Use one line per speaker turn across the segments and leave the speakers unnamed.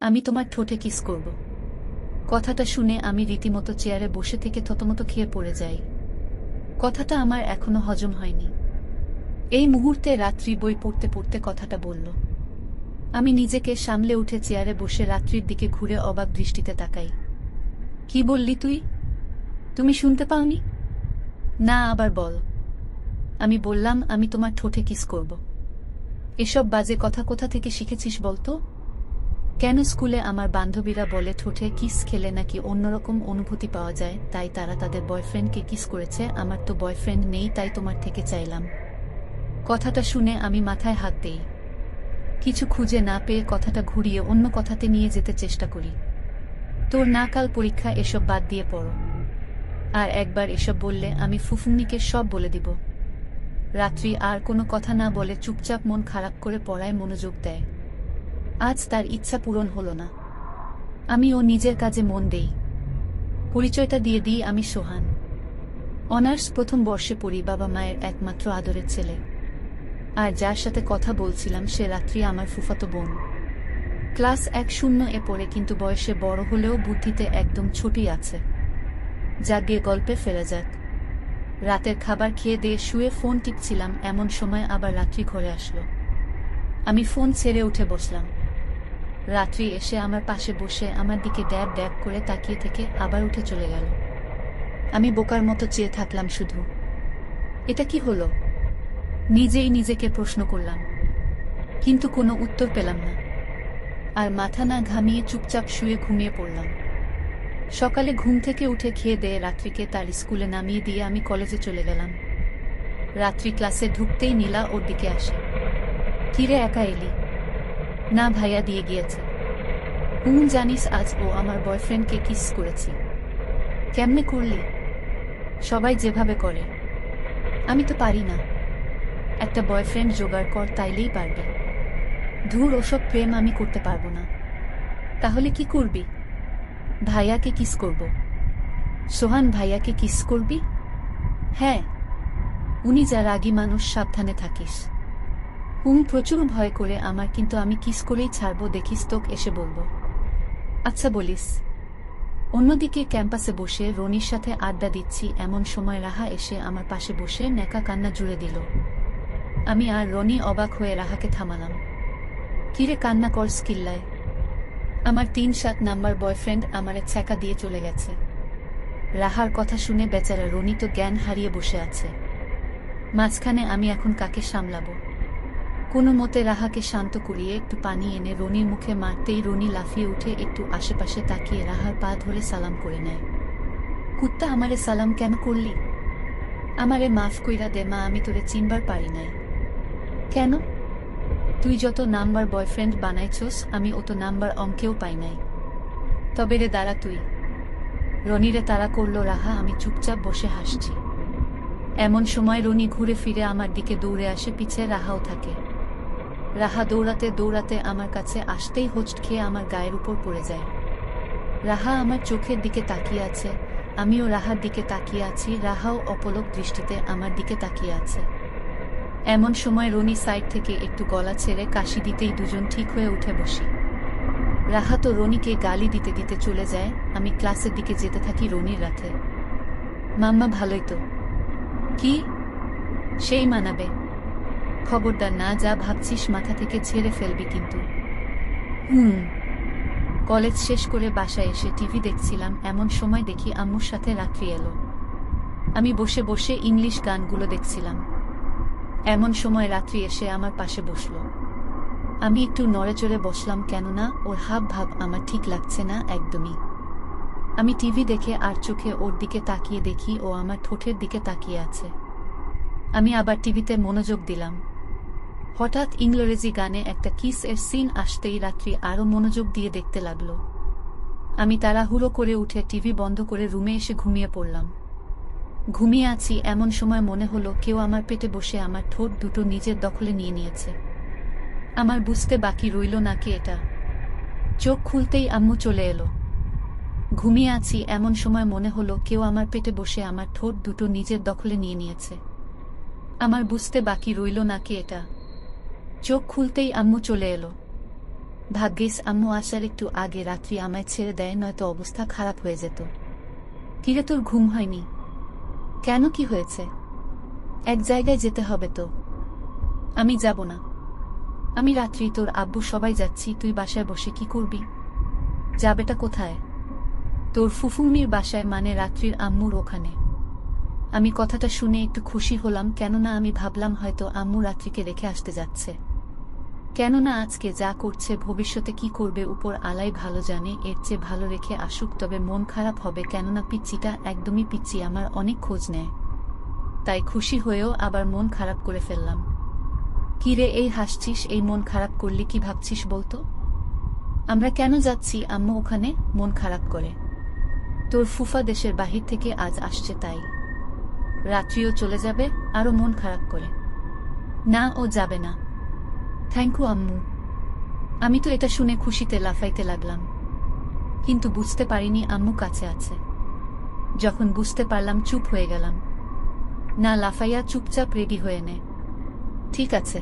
আমি তোমার ঠোঁটে কিস করব। কথাটা শুনে আমি রীতিমতো চেয়ারে বসে থেকে থতমত খেয়ে পড়ে যাই। কথাটা আমার এখনো হজম হয়নি। এই মুহূর্তে রাত্রি বই পড়তে পড়তে কথাটা বলল। আমি নিজেকে সামলে উঠে চেয়ারে বসে রাত্রির দিকে ঘুরে অবাক দৃষ্টিতে তাকাই। কি বললি তুই? তুমি শুনতে পাওনি? না, আবার বল। আমি বললাম, আমি তোমার ঠোঁটে কিস করব। এসব বাজে কথা কোথা থেকে শিখেছিস বলতো? কেন স্কুলে আমার বান্ধবীরা বলে ঠোঁটে কিস খেলে নাকি অন্যরকম অনুভূতি পাওয়া যায়, তাই তারা তাদের বয়ফ্রেন্ডকে কিস করেছে। আমার তো বয়ফ্রেন্ড নেই, তাই তোমার থেকে চাইলাম। কথাটা শুনে আমি মাথায় হাত দেই। কিছু খুঁজে না পেয়ে কথাটা ঘুরিয়ে অন্য কথাতে নিয়ে যেতে চেষ্টা করি। তোর না কাল পরীক্ষা, এসব বাদ দিয়ে পড়ো। আর একবার এসব বললে আমি ফুফুন্নিকে সব বলে দিব। রাত্রি আর কোনো কথা না বলে চুপচাপ মন খারাপ করে পড়ায় মনোযোগ দেয়। আজ তার ইচ্ছা পূরণ হলো না। আমিও নিজের কাজে মন দেই। পরিচয়টা দিয়ে দিই, আমি সোহান। অনার্স প্রথম বর্ষে পড়ি, বাবা মায়ের একমাত্র আদরের ছেলে। আর যার সাথে কথা বলছিলাম সে রাত্রি আমার ফুফাতো বোন। ক্লাস 1-0 পড়ে, কিন্তু বয়সে বড় হলেও বুদ্ধিতে একদম ছোটই আছে। যা দিয়ে গল্পে ফেরা যাক। রাতের খাবার খেয়ে দিয়ে শুয়ে ফোন টিপছিলাম, এমন সময় আবার রাত্রি ঘরে আসলো। আমি ফোন ছেড়ে উঠে বসলাম। রাত্রি এসে আমার পাশে বসে আমার দিকে ড্যাব ড্যাব করে তাকিয়ে থেকে আবার উঠে চলে গেল। আমি বোকার মতো চেয়ে থাকলাম শুধু। এটা কি হলো? নিজেই নিজেকে প্রশ্ন করলাম, কিন্তু কোনো উত্তর পেলাম না। আর মাথা না ঘামিয়ে চুপচাপ শুয়ে ঘুমিয়ে পড়লাম। সকালে ঘুম থেকে উঠে খেয়ে দেয়ে রাত্রিকে তার স্কুলে নামিয়ে দিয়ে আমি কলেজে চলে গেলাম। রাত্রি ক্লাসে ঢুকতেই নীলা ওর দিকে আসে। কিরে, একা এলি? না, ভাইয়া দিয়ে গিয়েছে। জানিস আজ ও আমার বয়ফ্রেন্ডকে কিস করেছি। কেমনে করলি? সবাই যেভাবে করে। আমি তো পারি না। একটা বয়ফ্রেন্ড জোগাড় কর, তাইলেই পারবি। ধুর, ওসব প্রেম আমি করতে পারবো না। তাহলে কি করবি? ভাইয়াকে কিস করব। সোহান, ভাইয়াকে কিস করবি? হ্যাঁ। উনি যা রাগী মানুষ, সাবধানে থাকিস। প্রচুর ভয় করে আমার, কিন্তু আমি কিস করেই ছাড়বো, দেখিস তোকে এসে বলবো। আচ্ছা বলিস। অন্যদিকে ক্যাম্পাসে বসে রনির সাথে আড্ডা দিচ্ছি, এমন সময় রাহা এসে আমার পাশে বসে নেকা কান্না জুড়ে দিল। আমি আর রনি অবাক হয়ে রাহাকে থামালাম। কিরে, কান্না কর স্কিল্লায়? আমার 3-7 নাম্বার বয়ফ্রেন্ড আমারে ছ্যাঁকা দিয়ে চলে গেছে। রাহার কথা শুনে বেচারা রনি তো জ্ঞান হারিয়ে বসে আছে। মাঝখানে আমি এখন কাকে সামলাবো? কোনো মতে রাহাকে শান্ত করিয়ে একটু পানি এনে রনির মুখে মারতেই রনি লাফিয়ে উঠে একটু আশেপাশে তাকিয়ে রাহার পা ধরে সালাম করে নেয়। কুত্তা, আমারে সালাম কেন করলি? আমারে মাফ কইরা দে মা, আমি তোরে চিনবার পারি নাই। কেন? তুই যত নাম্বার বয়ফ্রেন্ড বানাইছস আমি অত নাম্বার অঙ্কেও পাই নাই। তবে রে দাঁড়া তুই। রনিরে তাড়া করলো রাহা, আমি চুপচাপ বসে হাসছি। এমন সময় রনি ঘুরে ফিরে আমার দিকে দৌড়ে আসে, পিছে রাহাও থাকে। রাহা দৌড়াতে দৌড়াতে আমার কাছে আসতেই হোঁচট খেয়ে আমার গায়ের উপর পড়ে যায়। রাহা আমার চোখের দিকে তাকিয়ে আছে, আমিও রাহার দিকে তাকিয়ে আছি, রাহাও অপলক দৃষ্টিতে আমার দিকে তাকিয়ে আছে। এমন সময় রনি সাইড থেকে একটু গলা ছেড়ে কাশি দিতেই দুজন ঠিক হয়ে উঠে বসি। রাহা তো রনিকে গালি দিতে দিতে চলে যায়, আমি ক্লাসের দিকে যেতে থাকি রনির রাতে। মাম্মা ভালোই তো। কি? সেই মানাবে। খবরদার না, যা ভাবছিস মাথা থেকে ছেড়ে ফেলবি কিন্তু। কলেজ শেষ করে বাসায় এসে টিভি দেখছিলাম, এমন সময় দেখি আম্মুর সাথে রাত্রি এলো। আমি বসে বসে ইংলিশ গানগুলো দেখছিলাম। এমন সময় রাত্রি এসে আমার পাশে বসল। আমি একটু নড়েচড়ে বসলাম, কেননা ওর হাব ভাব আমার ঠিক লাগছে না একদমই। আমি টিভি দেখে আর চোখে ওর দিকে তাকিয়ে দেখি ও আমার ঠোঁটের দিকে তাকিয়ে আছে। আমি আবার টিভিতে মনোযোগ দিলাম। হঠাৎ ইংরেজি গানে একটা কিস এর সিন আসতেই রাত্রি আরও মনোযোগ দিয়ে দেখতে লাগলো। আমি তাড়াহুড়ো করে উঠে টিভি বন্ধ করে রুমে এসে ঘুমিয়ে পড়লাম। ঘুমিয়ে আছি এমন সময় মনে হলো কেউ আমার পেটে বসে আমার ঠোঁট দুটো নিজের দখলে নিয়ে নিয়েছে। আমার বুঝতে বাকি রইল না কি এটা। চোখ খুলতেই আম্মু চলে এলো। ঘুমিয়ে আছি এমন সময় মনে হলো কেউ আমার পেটে বসে আমার ঠোঁট দুটো নিজের দখলে নিয়ে নিয়েছে। আমার বুঝতে বাকি রইল না কি এটা। চোখ খুলতেই আম্মু চলে এলো। ভাগ্যিস আম্মু আসার একটু আগে রাত্রি আমায় ছেড়ে দেয়, নয়তো অবস্থা খারাপ হয়ে যেত। কিরে, তোর ঘুম হয়নি কেন? কি হয়েছে? এক জায়গায় যেতে হবে তো। আমি যাব না। আমি রাত্রি, তোর আব্বু সবাই যাচ্ছি, তুই বাসায় বসে কি করবি? যাবেটা কোথায়? তোর ফুফুমির বাসায়, মানে রাত্রির আম্মুর ওখানে। আমি কথাটা শুনে একটু খুশি হলাম, কেননা আমি ভাবলাম হয়তো আম্মু রাত্রিকে রেখে আসতে যাচ্ছে। কেননা আজকে যা করছে, ভবিষ্যতে কি করবে উপর আলাই ভালো জানে। এর চেয়ে ভালো রেখে আসুক, তবে মন খারাপ হবে, কেননা পিচ্চিটা একদমই পিচ্চি, আমার অনেক খোঁজ নেয়। তাই খুশি হয়েও আবার মন খারাপ করে ফেললাম। কিরে, এই হাসছিস? এই মন খারাপ করলে কি ভাবছিস বলতো? আমরা কেন যাচ্ছি আম্মু ওখানে মন খারাপ করে? তোর ফুফা দেশের বাহির থেকে আজ আসছে, তাই। রাত্রিও চলে যাবে, আরো মন খারাপ করে? না, ও যাবে না। থ্যাংক ইউ আম্মু। আমি তো এটা শুনে খুশিতে লাফাইতে লাগলাম, কিন্তু বুঝতে পারিনি আম্মু কাছে আছে। যখন বুঝতে পারলাম চুপ হয়ে গেলাম। না লাফাইয়া চুপচাপ রেডি হয়ে নে। ঠিক আছে।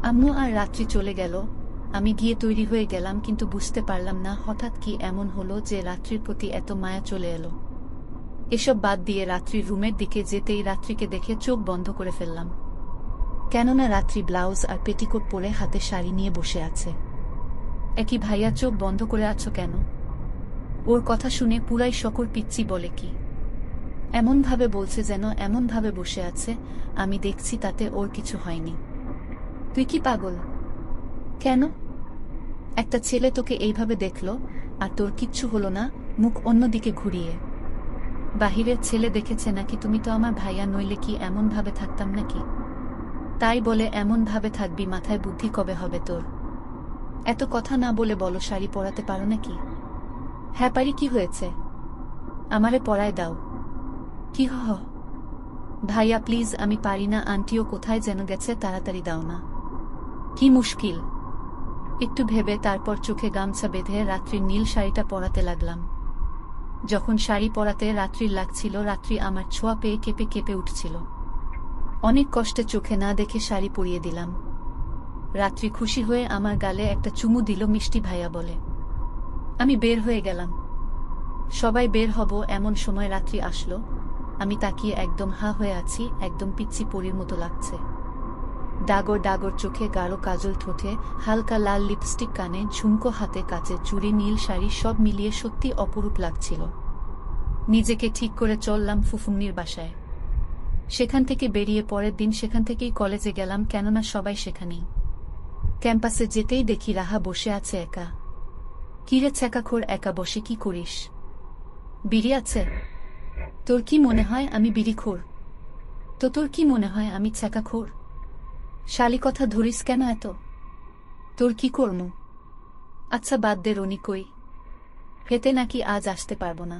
আম্মু আর রাত্রি চলে গেল, আমি গিয়ে তৈরি হয়ে গেলাম, কিন্তু বুঝতে পারলাম না হঠাৎ কি এমন হলো যে রাত্রির প্রতি এত মায়া চলে এলো। এসব বাদ দিয়ে রাত্রির রুমের দিকে যেতেই রাত্রিকে দেখে চোখ বন্ধ করে ফেললাম, কেননা রাত্রি ব্লাউজ আর পেটিকোট পরে হাতে শাড়ি নিয়ে বসে আছে। একই ভাইয়া, চোখ বন্ধ করে আছো কেন? ওর কথা শুনে পুরাই শকর পিচ্চি বলে কি এমনভাবে বলছে যেন এমনভাবে বসে আছে আমি দেখছি তাতে ওর কিছু হয়নি। তুই কি পাগল? কেন? একটা ছেলে তোকে এইভাবে দেখলো আর তোর কিচ্ছু হলো না? মুখ অন্যদিকে ঘুরিয়ে। বাহিরের ছেলে দেখেছে নাকি? তুমি তো আমার ভাইয়া, নইলে কি এমনভাবে থাকতাম নাকি? তাই বলে এমনভাবে থাকবি? মাথায় বুদ্ধি কবে হবে তোর? এত কথা না বলে বলো, শাড়ি পরাতে পারো নাকি? হ্যাঁ পারি। কি হয়েছে? আমারে পরায় দাও। কি ভাইয়া প্লিজ, আমি পারি না। আন্টিও কোথায় যেন গেছে, তাড়াতাড়ি দাও না। কি মুশকিল? একটু ভেবে তারপর চোখে গামছা বেঁধে রাত্রির নীল শাড়িটা পরাতে লাগলাম। যখন শাড়ি পরাতে রাত্রির লাগছিল, রাত্রি আমার ছোঁয়া পেয়ে কেঁপে কেঁপে উঠছিল। অনেক কষ্টে চোখে না দেখে শাড়ি পরিয়ে দিলাম। রাত্রি খুশি হয়ে আমার গালে একটা চুমু দিল, মিষ্টি ভাইয়া বলে। আমি বের হয়ে গেলাম। সবাই বের হব এমন সময় রাত্রি আসলো। আমি তাকিয়ে একদম হা হয়ে আছি, একদম পিচ্চি পরীর মতো লাগছে। ডাগর ডাগর চোখে, গাঢ় কাজল ঠোঁটে, হালকা লাল লিপস্টিক, কানে ঝুমকো, হাতে কাচের চুড়ি, নীল শাড়ি, সব মিলিয়ে সত্যি অপরূপ লাগছিল। নিজেকে ঠিক করে চললাম ফুফুন্নির বাসায়। সেখান থেকে বেরিয়ে পরের দিন সেখান থেকেই কলেজে গেলাম, কেননা সবাই সেখানেই। ক্যাম্পাসে যেতেই দেখি রাহা বসে আছে একা। কিরে ছ্যাঁকাখোর, একা বসে কি করিস? বিড়ি আছে? তোর কি মনে হয় আমি বিড়িখোর? তো তোর কি মনে হয় আমি ছ্যাঁকাখোর? শালি কথা ধরিস কেন এত? তোর কি কর্ম? আচ্ছা বাদ দে, রনি কই? হেতে নাকি আজ আসতে পারবো না?